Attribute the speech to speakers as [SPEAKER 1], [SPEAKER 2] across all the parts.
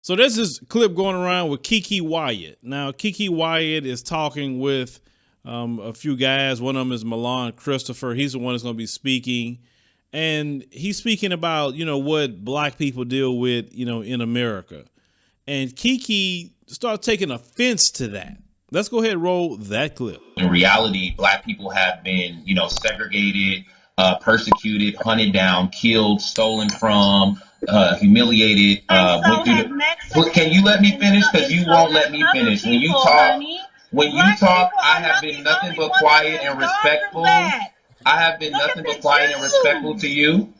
[SPEAKER 1] So there's this clip going around with Keke Wyatt. Now, Keke Wyatt is talking with a few guys. One of them is Milan Christopher. He's the one that's going to be speaking. And he's speaking about, what black people deal with, in America. And Keke started taking offense to that. Let's go ahead and roll that clip.
[SPEAKER 2] In reality, black people have been, segregated, persecuted, hunted down, killed, stolen from, humiliated. Can you let me finish? Because you won't let me finish. When you talk, I have been nothing but quiet and respectful. I have been nothing but quiet and respectful to you.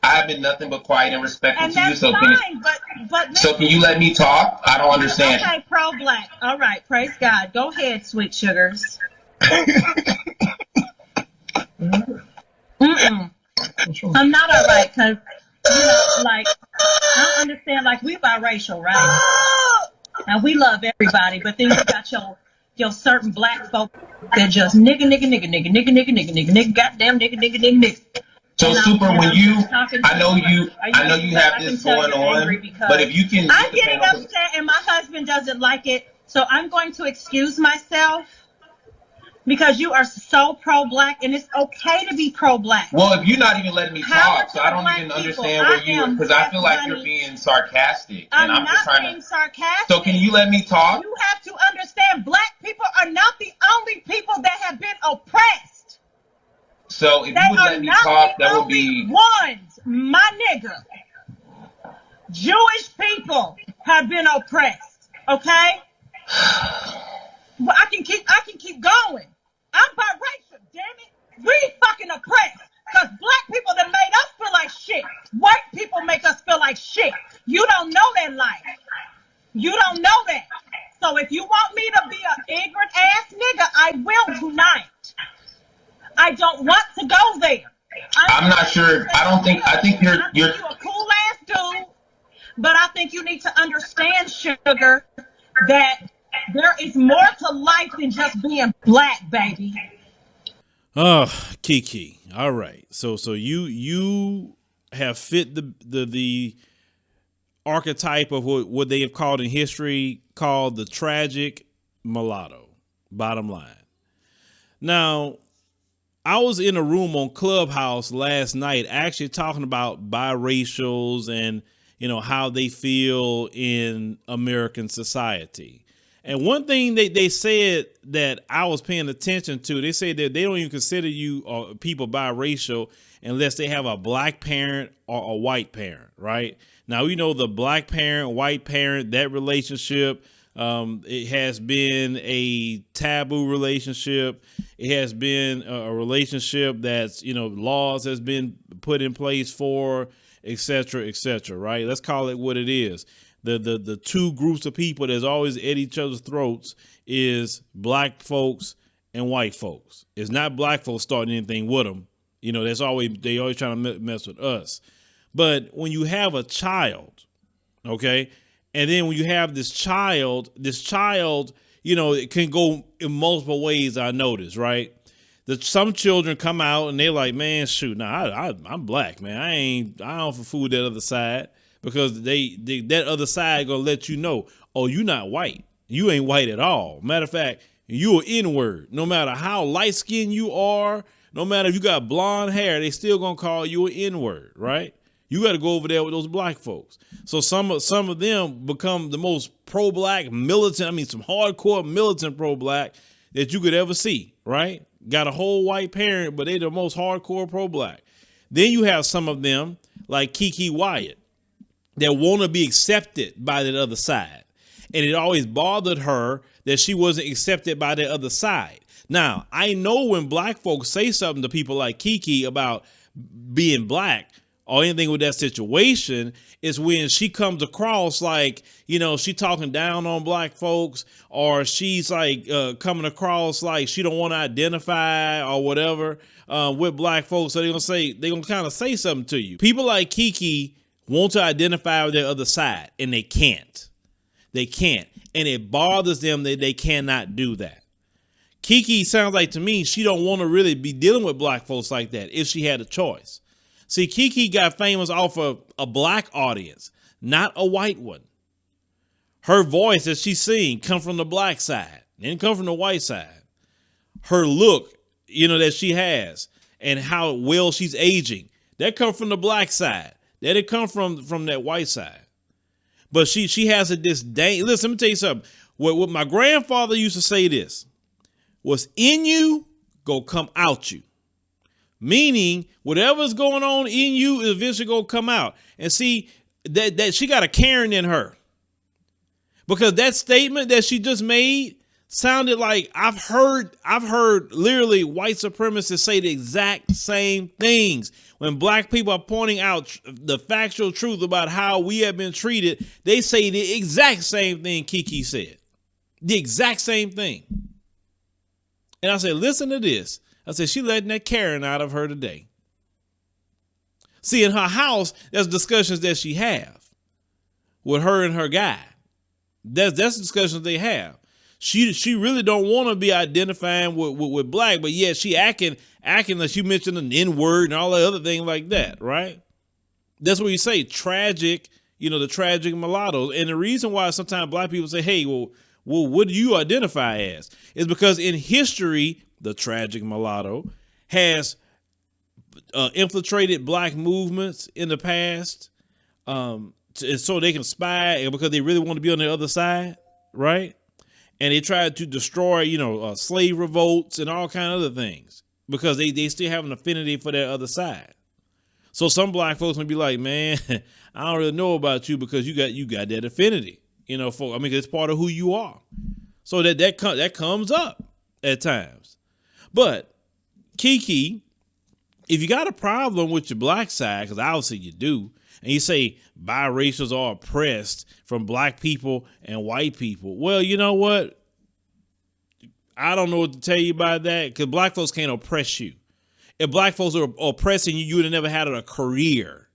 [SPEAKER 2] I have been nothing but quiet and respectful to you. So can you let me talk? I don't understand.
[SPEAKER 3] Okay, pro-black. All right, praise God. Go ahead, sweet sugars. I'm not all right, because, I don't understand, we biracial, right? And we love everybody, but then you got your certain black folk that just nigga, goddamn nigga.
[SPEAKER 2] So Super, when I know you have this going on, but if you can,
[SPEAKER 3] I'm getting upset and my husband doesn't like it, so I'm going to excuse myself because you are so pro-black, and it's okay to be pro-black.
[SPEAKER 2] Well, if you're not even letting me talk, so I don't even understand where because I feel like you're being sarcastic, and I'm just trying to.
[SPEAKER 3] Being sarcastic.
[SPEAKER 2] So can you let me talk?
[SPEAKER 3] You have to understand, black people are not the only people that have been oppressed.
[SPEAKER 2] So if you would let me talk, that would be
[SPEAKER 3] ones, my nigga. Jewish people have been oppressed. Okay. Well, I can keep going. I'm biracial, damn it. We fucking oppressed. Because black people that made us feel like shit. White people make us feel like shit. You don't know that life. You don't know that. So if you want me to be an ignorant ass nigga, I will tonight. I don't want to go there.
[SPEAKER 2] I'm not sure. I think you're
[SPEAKER 3] you a cool ass dude, but I think you need to understand, sugar, that there is more to life than just being black, baby.
[SPEAKER 1] Oh, Kiki. All right. So you have fit the archetype of what they have called in history called the tragic mulatto. Bottom line. Now, I was in a room on Clubhouse last night actually talking about biracials and, how they feel in American society. And one thing they said that I was paying attention to, they said that they don't even consider you or people biracial unless they have a black parent or a white parent, right? Now, we know the black parent, white parent, that relationship, it has been a taboo relationship. It has been a relationship that's, laws has been put in place for, et cetera, right? Let's call it what it is. The two groups of people that's always at each other's throats is black folks and white folks. It's not black folks starting anything with them. They always trying to mess with us. But when you have a child, okay, and then when you have this child, it can go in multiple ways. I noticed, right? That some children come out and they're like, man, shoot, I'm black, man. I don't for food that other side. Because that other side gonna let you know, oh, you not white. You ain't white at all. Matter of fact, you an N-word. No matter how light skinned you are, no matter if you got blonde hair, they still gonna call you an N-word, right? You got to go over there with those black folks. So some of them become the most pro-black militant. Some hardcore militant pro-black that you could ever see, right? Got a whole white parent, but they the most hardcore pro-black. Then you have some of them like Keke Wyatt that want to be accepted by that other side. And it always bothered her that she wasn't accepted by the other side. Now, I know when black folks say something to people like Kiki about being black or anything with that situation, is when she comes across like, she talking down on black folks, or she's like coming across like she don't want to identify or whatever with black folks. So they're going to kind of say something to you. People like Kiki want to identify with their other side, and they can't. They can't. And it bothers them that they cannot do that. Kiki sounds like to me, she don't want to really be dealing with black folks like that if she had a choice. See, Kiki got famous off of a black audience, not a white one. Her voice that she sing come from the black side, didn't come from the white side. Her look, that she has and how well she's aging, that come from the black side. That didn't come from that white side. But she has a disdain. Listen, let me tell you something. What my grandfather used to say this, what's in you, go come out you. Meaning whatever's going on in you is eventually going to come out. And see that she got a Karen in her. Because that statement that she just made sounded like I've heard literally white supremacists say the exact same things. When black people are pointing out the factual truth about how we have been treated, they say the exact same thing Kiki said. The exact same thing. And I said, listen to this. I said, she letting that Karen out of her today. See, in her house, there's discussions that she have with her and her guy. That's discussions they have. She really don't want to be identifying with black, but yet she acting like you mentioned an N-word and all the other things like that, right? That's what you say, tragic, the tragic mulattoes. And the reason why sometimes black people say, hey, well, what do you identify as? Is because in history, the tragic mulatto has infiltrated black movements in the past, so they can spy because they really want to be on the other side, right? And they tried to destroy, slave revolts and all kind of other things because they still have an affinity for that other side. So some black folks will be like, man, I don't really know about you because you got that affinity, it's part of who you are. So that comes up at times. But Kiki, if you got a problem with your black side, because obviously you do, and you say biracials are oppressed from black people and white people, well, you know what? I don't know what to tell you about that because black folks can't oppress you. If black folks are oppressing you, you would have never had a career.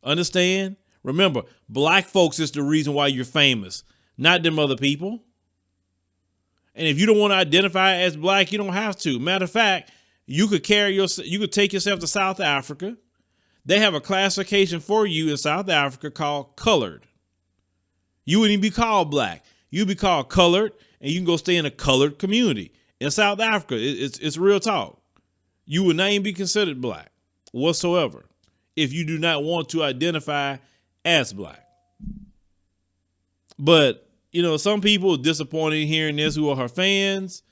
[SPEAKER 1] Understand? Remember, black folks is the reason why you're famous, not them other people. And if you don't want to identify as black, you don't have to. Matter of fact, you could take yourself to South Africa. They have a classification for you in South Africa called colored. You wouldn't even be called black. You'd be called colored, and you can go stay in a colored community. In South Africa, it's real talk. You would not even be considered black whatsoever if you do not want to identify as black. But, some people are disappointed in hearing this who are her fans.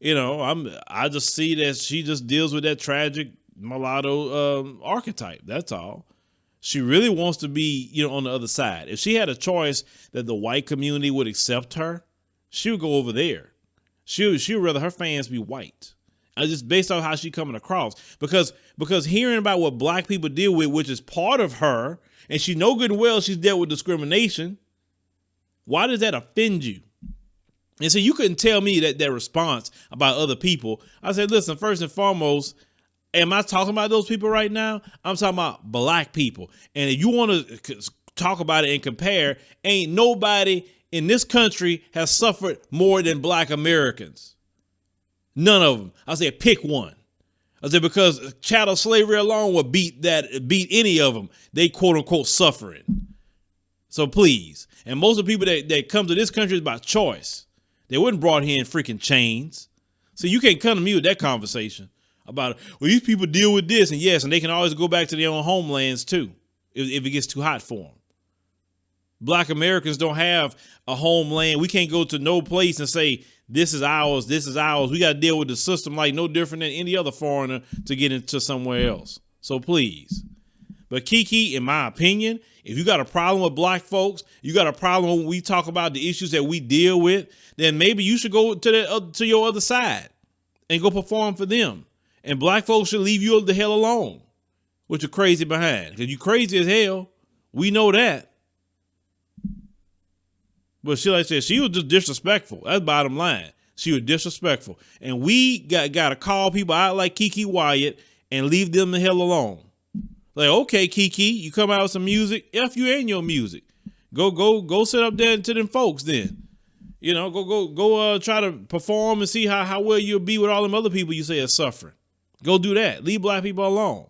[SPEAKER 1] I just see that she just deals with that tragic mulatto archetype. That's all. She really wants to be, on the other side. If she had a choice that the white community would accept her, she would go over there. She would rather her fans be white. Just based on how she coming across. Because hearing about what black people deal with, which is part of her, and she know good and well she's dealt with discrimination, why does that offend you? And so you couldn't tell me that response about other people. I said, listen, first and foremost, am I talking about those people right now? I'm talking about black people. And if you want to talk about it and compare, ain't nobody in this country has suffered more than black Americans. None of them. I said, pick one. I said, because chattel slavery alone would beat any of them. They quote unquote suffering. So please. And most of the people that come to this country is by choice. They wouldn't brought here in freaking chains. So you can't come to me with that conversation about, well, these people deal with this. And yes, and they can always go back to their own homelands too, if it gets too hot for them. Black Americans don't have a homeland. We can't go to no place and say, this is ours, this is ours. We got to deal with the system like no different than any other foreigner to get into somewhere else. So please. But Kiki, in my opinion, if you got a problem with black folks, you got a problem when we talk about the issues that we deal with, then maybe you should go to your other side and go perform for them. And black folks should leave you the hell alone with your crazy behind. Because you crazy as hell. We know that. But like I said, she was just disrespectful. That's bottom line. She was disrespectful. And we got to call people out like Keke Wyatt and leave them the hell alone. Like, okay, Kiki, you come out with some music. F you and your music. Go sit up there to them folks then. Go try to perform and see how well you'll be with all them other people you say are suffering. Go do that. Leave black people alone.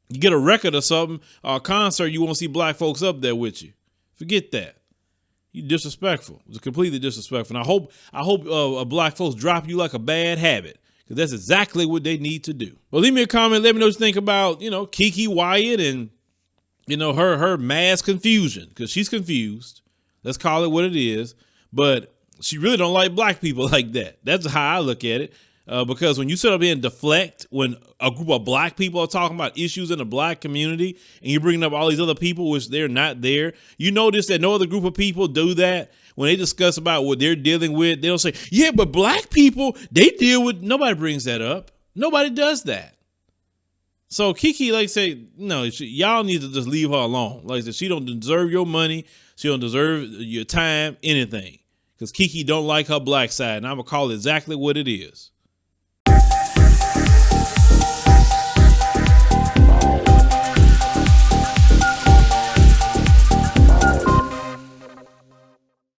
[SPEAKER 1] You get a record or something, or a concert, you won't see black folks up there with you. Forget that. You disrespectful. It was completely disrespectful. And I hope black folks drop you like a bad habit, because that's exactly what they need to do. Well, leave me a comment. Let me know what you think about, Keke Wyatt and, her mass confusion, because she's confused. Let's call it what it is. But she really don't like black people like that. That's how I look at it. Because when you sit up here and deflect when a group of black people are talking about issues in the black community, and you're bringing up all these other people which they're not there, you notice that no other group of people do that. When they discuss about what they're dealing with, they'll say, yeah, but black people, they deal with, nobody brings that up. Nobody does that. So Kiki, like I say, no, y'all need to just leave her alone. Like I said, she don't deserve your money. She don't deserve your time, anything. Because Kiki don't like her black side, and I'm going to call it exactly what it is.